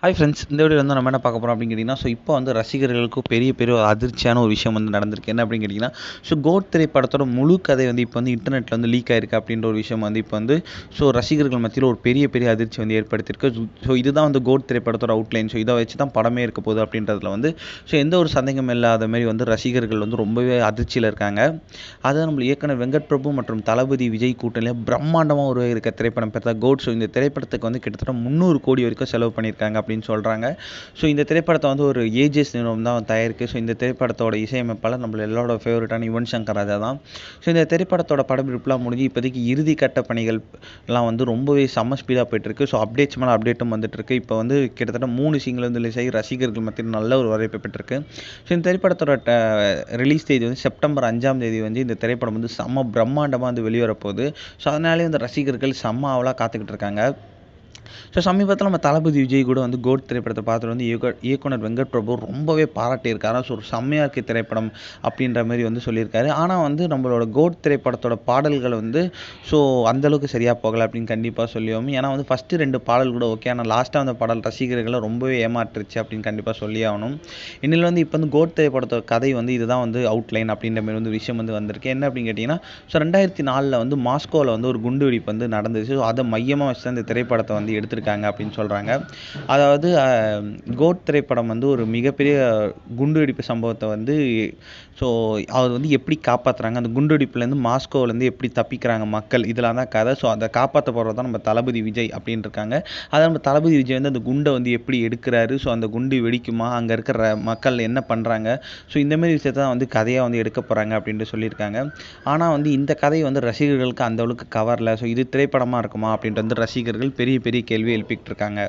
Hi friends, இந்த வீடியோவில் வந்து நம்ம என்ன பார்க்க போகிறோம் அப்படின்னு கேட்டிங்கன்னா, இப்போ வந்து ரசிகர்களுக்கும் பெரிய பெரிய ஒரு அதிர்ச்சியான ஒரு விஷயம் வந்து நடந்திருக்கு. என்ன அப்படின்னு கேட்டிங்கன்னா, கோட் திரைப்படத்தோட முழு கதை வந்து இப்போ வந்து இன்டர்நெட்டில் வந்து லீக் ஆயிருக்கு அப்படின்ற ஒரு விஷயம் வந்து இப்போ வந்து ரசிகர்கள் மத்தியில் ஒரு பெரிய பெரிய அதிர்ச்சி வந்து ஏற்படுத்தியிருக்கு. இதுதான் வந்து கோட் திரைப்படத்தோட அவுட்லைன். இதை வச்சு தான் படமே இருக்க போகுது அப்படின்றதுல வந்து எந்த ஒரு சந்தேகம் இல்லாத மாதிரி வந்து ரசிகர்கள் வந்து ரொம்பவே அதிர்ச்சியில் இருக்காங்க. அதான் நம்ம இயக்குனர் வெங்கட் பிரபு மற்றும் தளபதி விஜய் கூட்டணியில் பிரம்மாண்டமாக ஒரு இருக்க திரைப்படம் பார்த்தா கோட். இந்த திரைப்படத்துக்கு வந்து கிட்டத்தட்ட 300 கோடி வரைக்கும் செலவு பண்ணியிருக்காங்க அப்படின்னு சொல்கிறாங்க. இந்த திரைப்படத்தை வந்து ஒரு ஏஜஸ் நிறுவனம் தான் தயாரிக்கு. இந்த திரைப்படத்தோட இசையமைப்பாளர் நம்மள எல்லாரோட ஃபேவரட்டான யுவன் சங்கர் ராஜா தான். இந்த திரைப்படத்தோட படப்பிடிப்புலாம் முடிஞ்சு இப்போதைக்கு இறுதி கட்ட பணிகள் எல்லாம் வந்து ரொம்பவே செம்ம ஸ்பீடாக போயிட்டுருக்கு. அப்டேட்ஸ் மேலே அப்டேட்டும் வந்துட்டுருக்கு. இப்போ வந்து கிட்டத்தட்ட 3 சிங்கிள் வந்து ரிலீஸ் ஆகி ரசிகர்கள் மத்தியில் நல்ல ஒரு வரவேற்பு பெற்றிருக்கு. இந்த திரைப்படத்தோட ரிலீஸ் தேதி வந்து செப்டம்பர் 5ஆம் தேதி வந்து இந்த திரைப்படம் வந்து செம்ம பிரம்மாண்டமாக வந்து வெளிவரப்போகுது. அதனாலே இந்த ரசிகர்கள் செம்ம ஆவலாக காத்துக்கிட்டு இருக்காங்க. சமீபத்தில் நம்ம தளபதி விஜய் கூட வந்து கோட் திரைப்படத்தை பார்த்துட்டு வந்து இயக்குனர் வெங்கட் பிரபு ரொம்பவே பாராட்டியிருக்காரு. ஒரு செம்மையாக இருக்க திரைப்படம் அப்படின்ற மாதிரி வந்து சொல்லியிருக்காரு. ஆனால் வந்து நம்மளோட கோட் திரைப்படத்தோட பாடல்கள் வந்து அந்தளவுக்கு சரியாக போகலை அப்படின்னு கண்டிப்பாக சொல்லியோம். ஏன்னா வந்து ஃபஸ்ட்டு 2 பாடல் கூட ஓகே, ஆனால் லாஸ்ட்டாக அந்த பாடல் ரசிகர்களை ரொம்பவே ஏமாற்றுச்சு அப்படின்னு கண்டிப்பாக சொல்லி ஆகணும். இன்னில் வந்து இப்போ வந்து கோட் திரைப்படத்தோட கதை வந்து இதுதான் வந்து அவுட்லைன் அப்படின்ற மாதிரி வந்து விஷயம் வந்து வந்திருக்கு. என்ன அப்படின்னு கேட்டிங்கன்னா, 2004 வந்து மாஸ்கோவில் வந்து ஒரு குண்டு வெடிப்பு வந்து நடந்துச்சு. அதை மையமாக வச்சு தான் இந்த திரைப்படத்தை வந்து எடுத்திருக்காங்க அப்படின்னு சொல்கிறாங்க. அதாவது கோட் திரைப்படம் வந்து ஒரு மிகப்பெரிய குண்டுவெடிப்பு சம்பவத்தை வந்து அவர் வந்து எப்படி காப்பாற்றுறாங்க, அந்த குண்டுவெடிப்புலேருந்து மாஸ்கோவிலேருந்து எப்படி தப்பிக்கிறாங்க மக்கள், இதெல்லாம் தான் கதை. அதை காப்பாற்ற போகிறது தான் நம்ம தளபதி விஜய் அப்படின்னு இருக்காங்க. அதை நம்ம தளபதி விஜய் வந்து அந்த குண்டை வந்து எப்படி எடுக்கிறாரு, அந்த குண்டு வெடிக்குமா, அங்கே இருக்கிற மக்கள் என்ன பண்ணுறாங்க, இந்தமாரி விஷயத்தை தான் வந்து கதையாக வந்து எடுக்க போகிறாங்க அப்படின்ட்டு சொல்லியிருக்காங்க. ஆனால் வந்து இந்த கதை வந்து ரசிகர்களுக்கு அந்த அளவுக்கு கவரல. இது திரைப்படமாக இருக்குமா அப்படின்ட்டு வந்து ரசிகர்கள் பெரிய பெரிய கேள்வி எழுப்பிட்டு இருக்காங்க.